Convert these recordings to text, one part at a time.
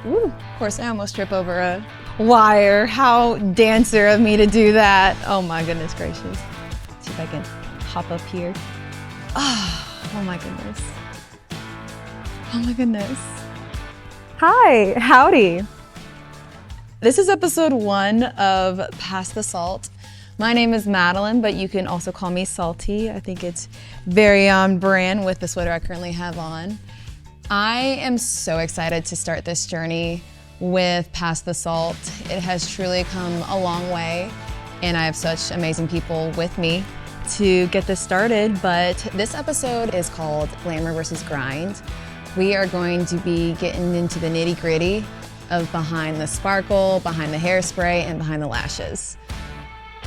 Ooh, of course, I almost trip over a wire. How dancer of me to do that. Oh my goodness gracious. Let's see if I can hop up here. Oh my goodness. Oh my goodness. Hi, howdy. This is episode 1 of Pass the Salt. My name is Madeline, but you can also call me Salty. I think it's very on brand with the sweater I currently have on. I am so excited to start this journey with Pass the Salt. It has truly come a long way, and I have such amazing people with me to get this started. But this episode is called Glamour versus Grind. We are going to be getting into the nitty-gritty of behind the sparkle, behind the hairspray, and behind the lashes,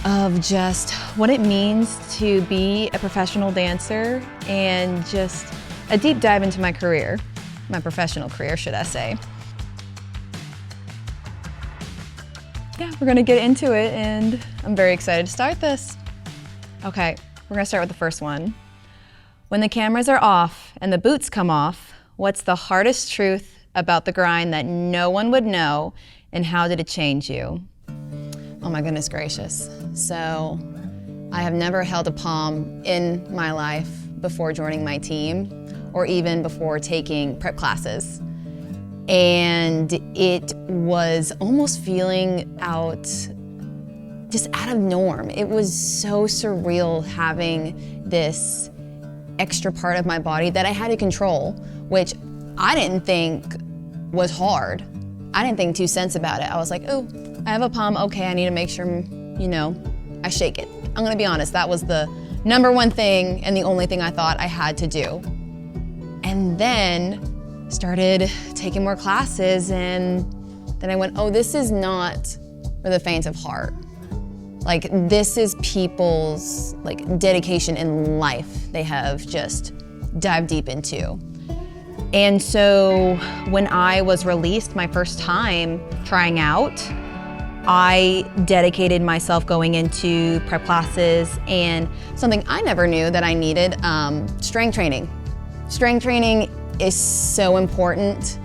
of just what it means to be a professional dancer and just a deep dive into my career, my professional career, should I say. Yeah, we're gonna get into it, and I'm very excited to start this. Okay, we're gonna start with the first one. When the cameras are off and the boots come off, what's the hardest truth about the grind that no one would know, and how did it change you? Oh my goodness gracious. So, I have never held a palm in my life before joining my team, or even before taking prep classes. And it was almost feeling just out of norm. It was so surreal having this extra part of my body that I had to control, which I didn't think was hard. I didn't think 2 cents about it. I was like, oh, I have a palm, okay, I need to make sure, I shake it. I'm gonna be honest, that was the number one thing and the only thing I thought I had to do. And then started taking more classes, and then I went, oh, this is not for the faint of heart. Like, this is people's dedication in life they have just dived deep into. And so when I was released my first time trying out, I dedicated myself going into prep classes, and something I never knew that I needed, strength training. Strength training is so important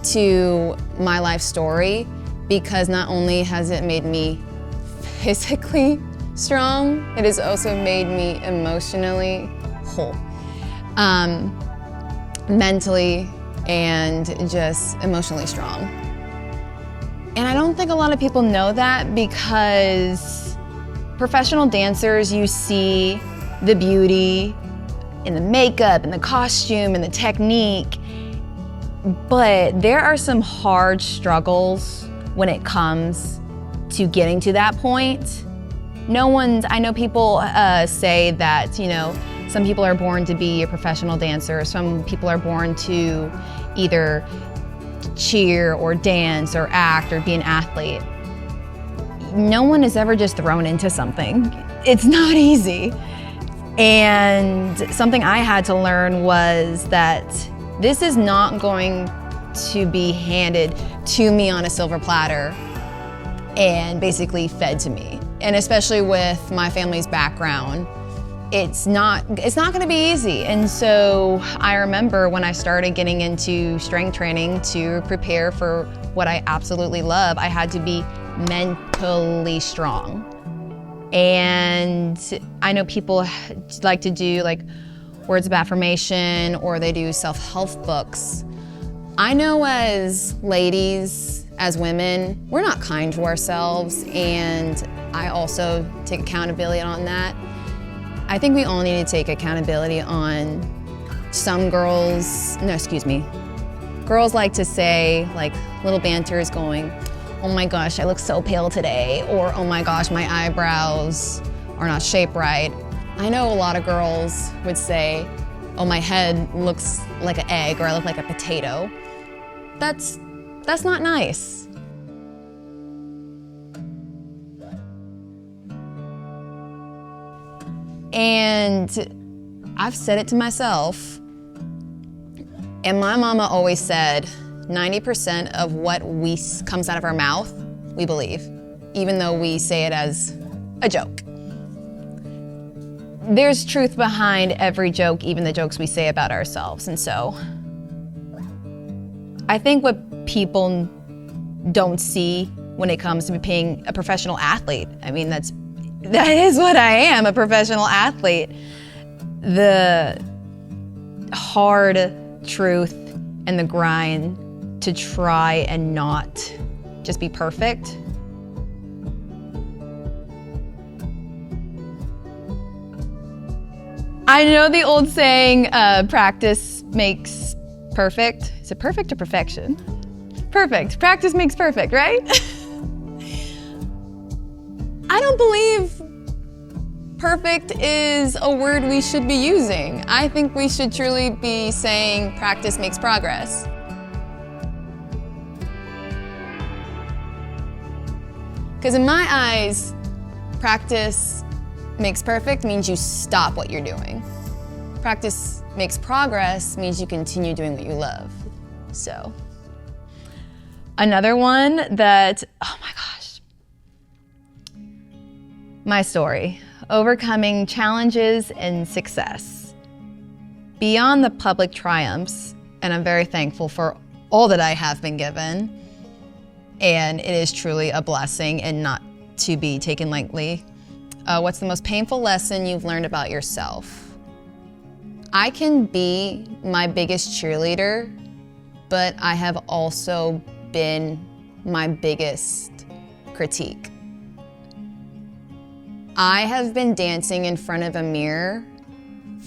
to my life story, because not only has it made me physically strong, it has also made me emotionally whole. Mentally and just emotionally strong. And I don't think a lot of people know that, because professional dancers, you see the beauty in the makeup and the costume and the technique, but there are some hard struggles when it comes to getting to that point. I know people say that, some people are born to be a professional dancer, some people are born to either cheer or dance or act or be an athlete. No one is ever just thrown into something. It's not easy. And something I had to learn was that this is not going to be handed to me on a silver platter and basically fed to me. And especially with my family's background, it's not gonna be easy. And so I remember when I started getting into strength training to prepare for what I absolutely love, I had to be mentally strong. And I know people like to do words of affirmation, or they do self-help books. I know as ladies, as women, we're not kind to ourselves, and I also take accountability on that. I think we all need to take accountability on girls like to say, little banters going, oh my gosh, I look so pale today, or oh my gosh, my eyebrows are not shaped right. I know a lot of girls would say, oh, my head looks like an egg, or I look like a potato. That's not nice. And I've said it to myself, and my mama always said 90% of what comes out of our mouth, we believe, even though we say it as a joke. There's truth behind every joke, even the jokes we say about ourselves. And so I think what people don't see when it comes to being a professional athlete. I mean, that is what I am, a professional athlete. The hard truth and the grind to try and not just be perfect. I know the old saying, practice makes perfect. Is it perfect or perfection? Perfect. Practice makes perfect, right? I don't believe perfect is a word we should be using. I think we should truly be saying practice makes progress. Because in my eyes, practice makes perfect means you stop what you're doing. Practice makes progress means you continue doing what you love. So, another one that, oh my gosh. My story, overcoming challenges and success. Beyond the public triumphs, and I'm very thankful for all that I have been given, and it is truly a blessing and not to be taken lightly. What's the most painful lesson you've learned about yourself? I can be my biggest cheerleader, but I have also been my biggest critique. I have been dancing in front of a mirror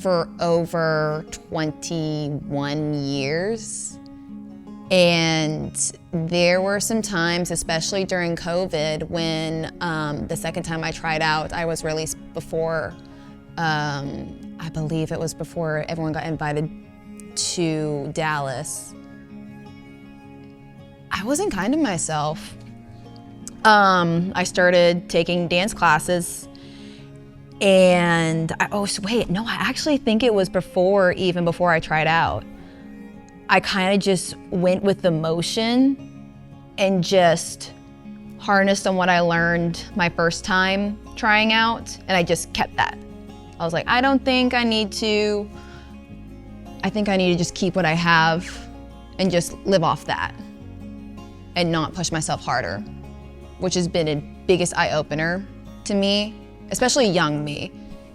for over 21 years. And there were some times, especially during COVID, when the second time I tried out, I was released before, I believe it was before everyone got invited to Dallas. I wasn't kind to myself. I started taking dance classes, and I actually think it was even before I tried out. I kind of just went with the motion and just harnessed on what I learned my first time trying out, and I just kept that. I was like, I think I need to just keep what I have and just live off that and not push myself harder, which has been a biggest eye-opener to me, especially young me.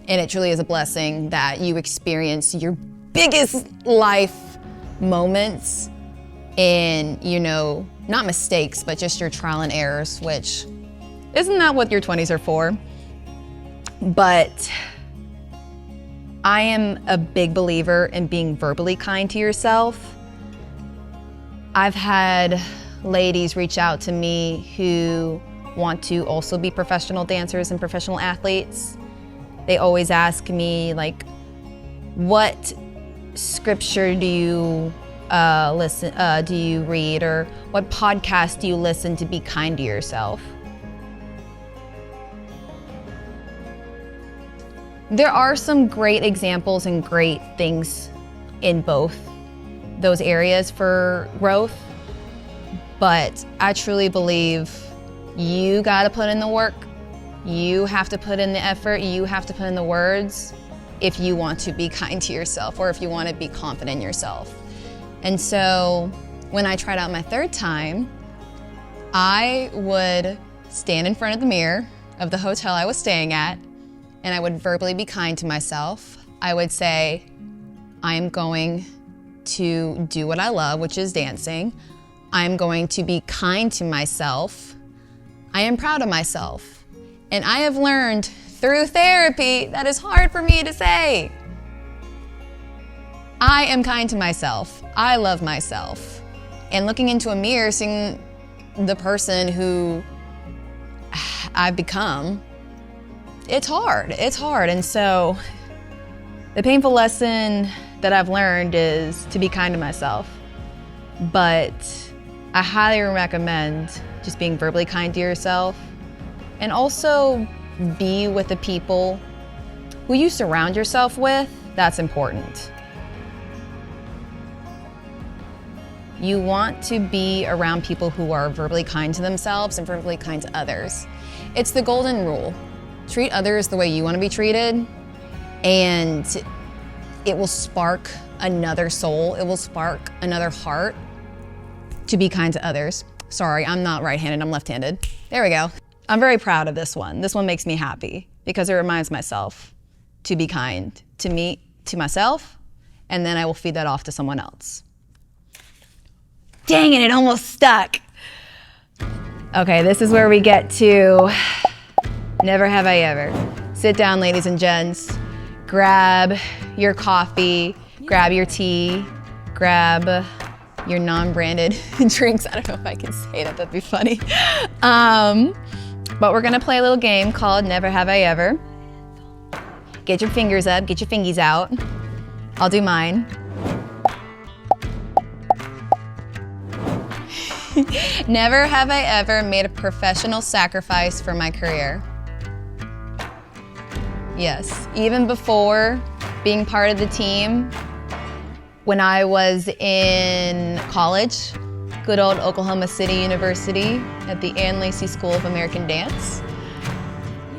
And it truly is a blessing that you experience your biggest life moments in, not mistakes, but just your trial and errors, which isn't that what your 20s are for? But I am a big believer in being verbally kind to yourself. I've had ladies reach out to me who want to also be professional dancers and professional athletes. They always ask me, like, what scripture do you do you read, or what podcast do you listen to be kind to yourself? There are some great examples and great things in both those areas for growth, but I truly believe you gotta put in the work, you have to put in the effort, you have to put in the words if you want to be kind to yourself or if you want to be confident in yourself. And so when I tried out my third time, I would stand in front of the mirror of the hotel I was staying at, and I would verbally be kind to myself. I would say, I am going to do what I love, which is dancing. I am going to be kind to myself. I am proud of myself. And I have learned through therapy that is hard for me to say. I am kind to myself. I love myself. And looking into a mirror, seeing the person who I've become, it's hard. And so the painful lesson that I've learned is to be kind to myself. But I highly recommend just being verbally kind to yourself, and also be with the people who you surround yourself with. That's important. You want to be around people who are verbally kind to themselves and verbally kind to others. It's the golden rule. Treat others the way you want to be treated, and it will spark another soul. It will spark another heart to be kind to others. Sorry, I'm not right-handed, I'm left-handed. There we go. I'm very proud of this one. This one makes me happy because it reminds myself to be kind to me, to myself, and then I will feed that off to someone else. Dang it, it almost stuck. Okay, this is where we get to never have I ever. Sit down, ladies and gents. Grab your coffee, grab your tea, grab your non-branded drinks. I don't know if I can say that, that'd be funny. But we're gonna play a little game called Never Have I Ever. Get your fingers up, get your fingies out. I'll do mine. Never have I ever made a professional sacrifice for my career. Yes, even before being part of the team, when I was in college, good old Oklahoma City University at the Ann Lacey School of American Dance,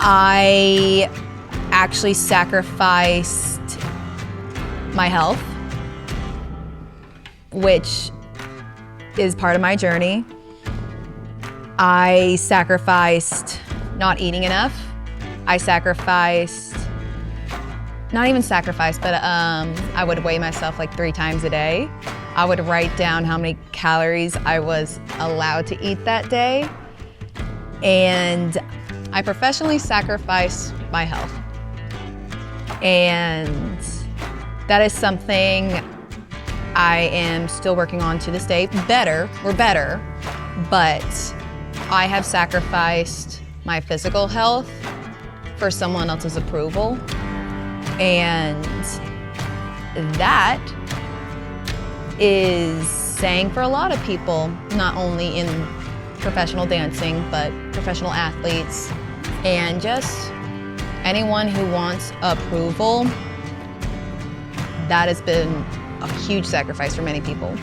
I actually sacrificed my health, which is part of my journey. I sacrificed not eating enough. I sacrificed, not even sacrificed, but I would weigh myself like 3 times a day. I would write down how many calories I was allowed to eat that day. And I professionally sacrificed my health. And that is something I am still working on to this day. We're better, but I have sacrificed my physical health for someone else's approval. And that is saying for a lot of people, not only in professional dancing, but professional athletes, and just anyone who wants approval. That has been a huge sacrifice for many people.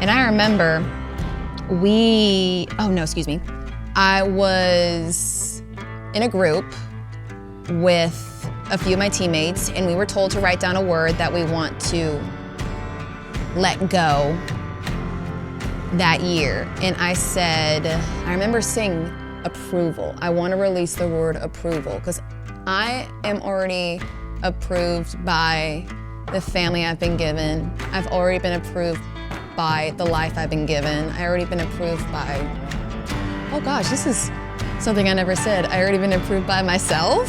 And I remember I was in a group with a few of my teammates, and we were told to write down a word that we want to let go that year. And I remember saying approval. I want to release the word approval because I am already approved by the family I've been given. I've already been approved by the life I've been given. I already been approved by, oh gosh, this is something I never said. I already been approved by myself.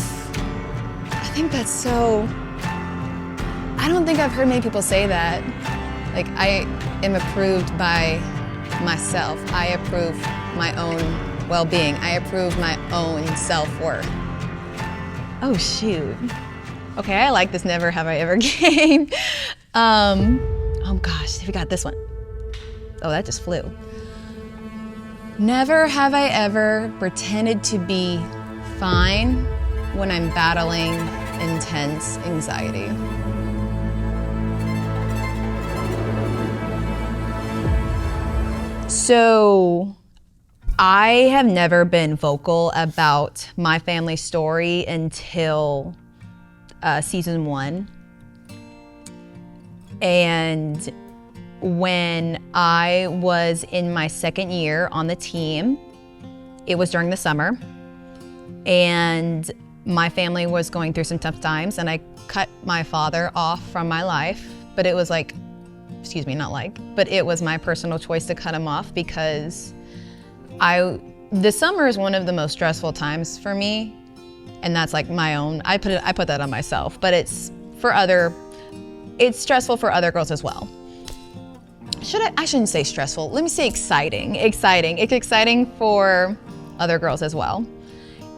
I think that's so, I don't think I've heard many people say that. Like, I am approved by myself. I approve my own well-being. I approve my own self-worth. Oh shoot. Okay, I like this never have I ever game. Oh gosh, we got this one. Oh, that just flew. Never have I ever pretended to be fine when I'm battling intense anxiety. So, I have never been vocal about my family story until season 1. And when I was in my 2nd year on the team, it was during the summer, and my family was going through some tough times, and I cut my father off from my life, but it was but it was my personal choice to cut him off because the summer is one of the most stressful times for me, and that's like my own, I put that on myself, but it's stressful for other girls as well. I shouldn't say stressful, let me say exciting. It's exciting for other girls as well.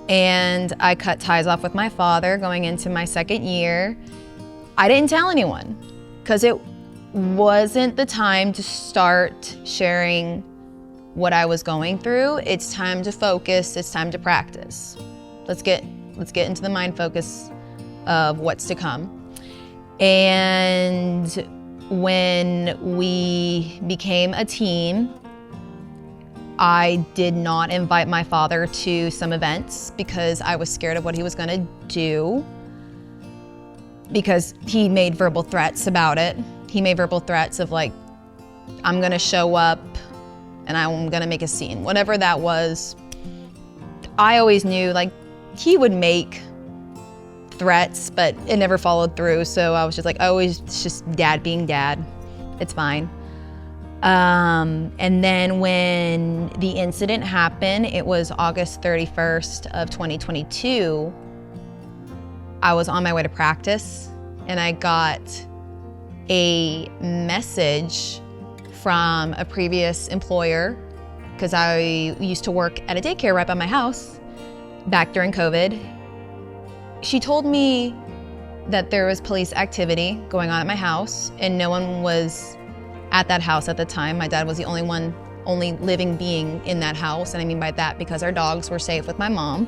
And I cut ties off with my father going into my 2nd year. I didn't tell anyone because it wasn't the time to start sharing what I was going through. It's time to focus, it's time to practice. Let's get into the mind focus of what's to come. And when we became a team, I did not invite my father to some events because I was scared of what he was gonna do, because he made verbal threats about it. He made verbal threats of like, I'm gonna show up and I'm gonna make a scene. Whatever that was, I always knew like he would make threats, but it never followed through. So I was just like, oh, it's just dad being dad. It's fine. And then when the incident happened, it was August 31st of 2022. I was on my way to practice and I got a message from a previous employer, because I used to work at a daycare right by my house back during COVID. She told me that there was police activity going on at my house and no one was at that house at the time. My dad was the only living being in that house. And I mean by that because our dogs were safe with my mom.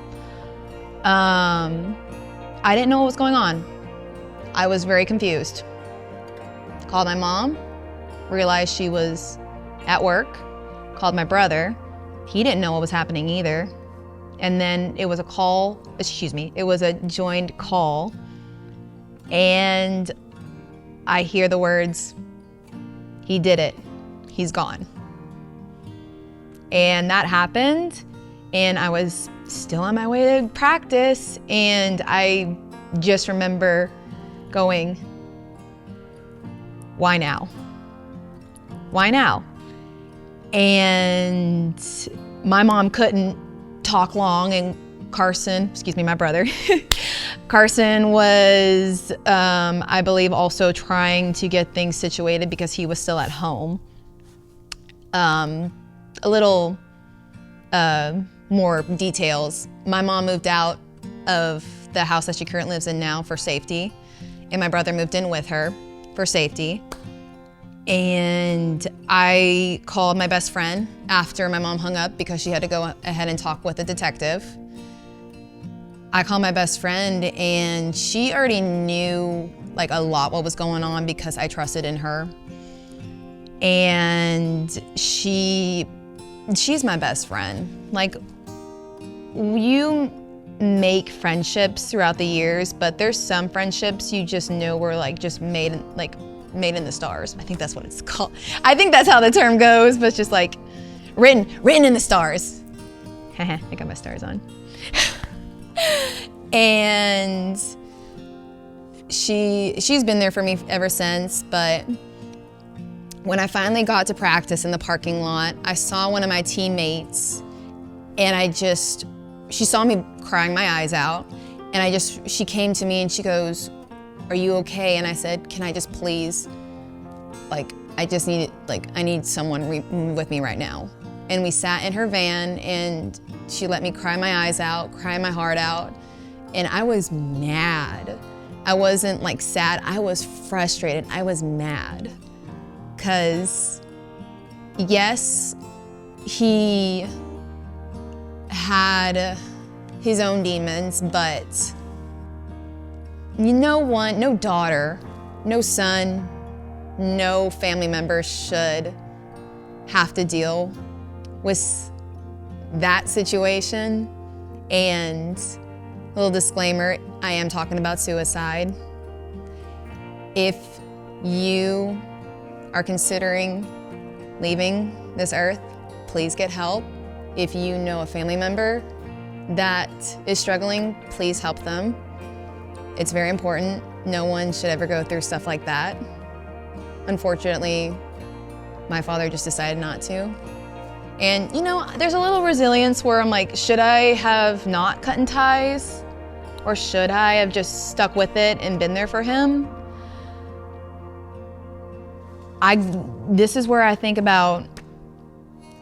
I didn't know what was going on. I was very confused. Called my mom, realized she was at work, called my brother. He didn't know what was happening either. And then it was it was a joined call. And I hear the words, "He did it, he's gone." And that happened, and I was still on my way to practice, and I just remember going, why now? Why now? And my mom couldn't talk long, and Carson, my brother, Carson was, I believe, also trying to get things situated because he was still at home. A little more details. My mom moved out of the house that she currently lives in now for safety, and my brother moved in with her for safety. And I called my best friend after my mom hung up because she had to go ahead and talk with a detective. I called my best friend and she already knew like a lot what was going on because I trusted in her. And she's my best friend. Like, you make friendships throughout the years, but there's some friendships you just know were like just made in the stars. I think that's what it's called. I think that's how the term goes, but it's just like written in the stars. I got my stars on. And she's been there for me ever since, but when I finally got to practice in the parking lot, I saw one of my teammates and she saw me crying my eyes out, and she came to me and she goes, "Are you okay?" And I said, "Can I just please, I need someone with me right now." And we sat in her van and she let me cry my eyes out, cry my heart out. And I was mad. I wasn't like sad, I was frustrated, I was mad. 'Cause yes, he had his own demons, but no daughter, no son, no family member should have to deal with that situation. And a little disclaimer, I am talking about suicide. If you are considering leaving this earth, please get help. If you know a family member that is struggling, please help them. It's very important. No one should ever go through stuff like that. Unfortunately, my father just decided not to. And there's a little resilience where I'm like, should I have not cut ties? Or should I have just stuck with it and been there for him? This is where I think about,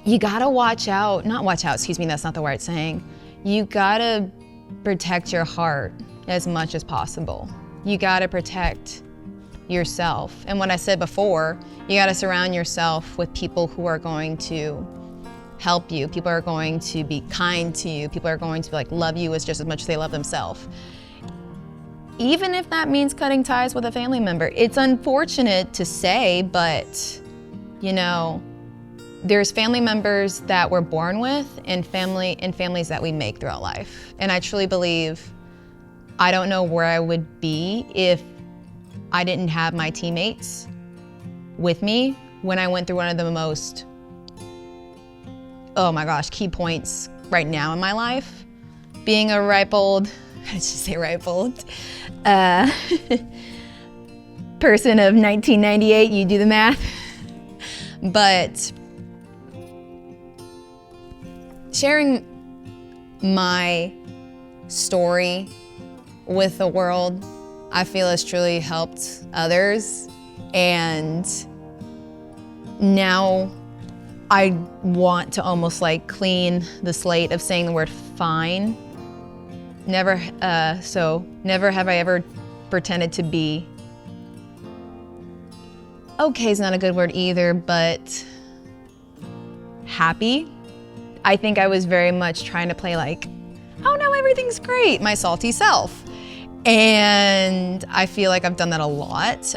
you gotta that's not the right saying. You gotta protect your heart as much as possible. You gotta protect yourself. And what I said before, you gotta surround yourself with people who are going to help you. People are going to be kind to you. People are going to love you just as much as they love themselves. Even if that means cutting ties with a family member. It's unfortunate to say, but there's family members that we're born with and families that we make throughout life. And I truly believe, I don't know where I would be if I didn't have my teammates with me when I went through one of the most oh my gosh, key points right now in my life. Being a ripe old, I should say ripe old, person of 1998, you do the math. But sharing my story with the world, I feel has truly helped others. And now I want to almost like clean the slate of saying the word fine. Never have I ever pretended to be, okay is not a good word either, but happy. I think I was very much trying to play like, oh no, everything's great, my salty self. And I feel like I've done that a lot.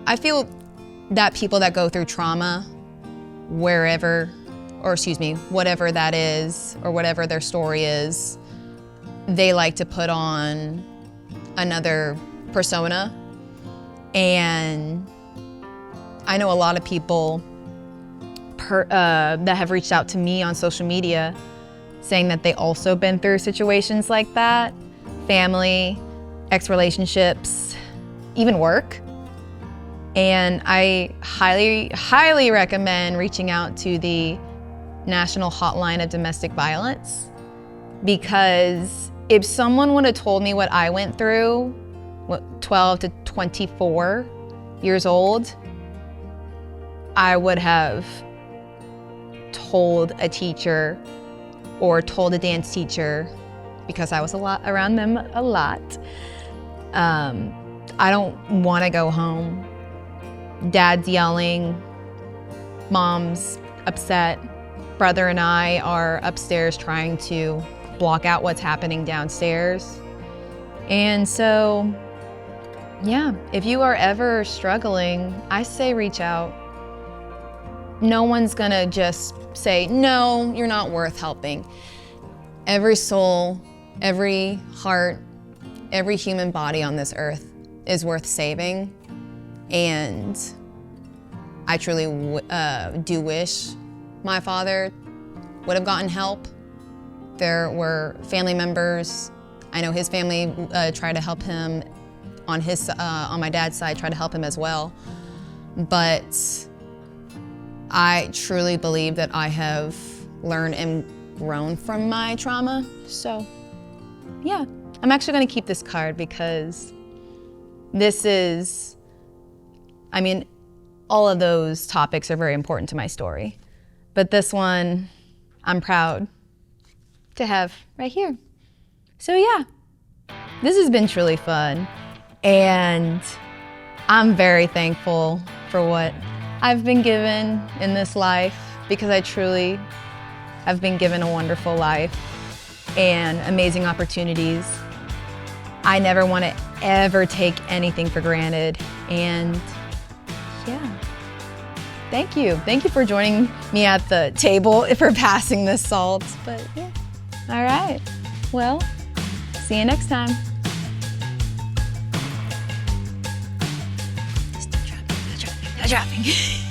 I feel that people that go through trauma, whatever that is, or whatever their story is, they like to put on another persona. And I know a lot of people that have reached out to me on social media saying that they also been through situations like that, family, ex-relationships, even work. And I highly, highly recommend reaching out to the National Hotline of Domestic Violence, because if someone would have told me what I went through, 12 to 24 years old, I would have told a teacher or told a dance teacher, because I was around them a lot. I don't want to go home. Dad's yelling, mom's upset, brother and I are upstairs trying to block out what's happening downstairs. And so, yeah, if you are ever struggling, I say reach out. No one's gonna just say, no, you're not worth helping. Every soul, every heart, every human body on this earth is worth saving. And I truly do wish my father would have gotten help. There were family members. I know his family tried to help him on my dad's side, tried to help him as well. But I truly believe that I have learned and grown from my trauma. So yeah, I'm actually gonna keep this card because this is, all of those topics are very important to my story. But this one, I'm proud to have right here. So yeah, this has been truly fun. And I'm very thankful for what I've been given in this life, because I truly have been given a wonderful life and amazing opportunities. I never want to ever take anything for granted. And yeah, thank you. Thank you for joining me at the table, for passing the salt. But yeah, all right. Well, see you next time. Stop dropping.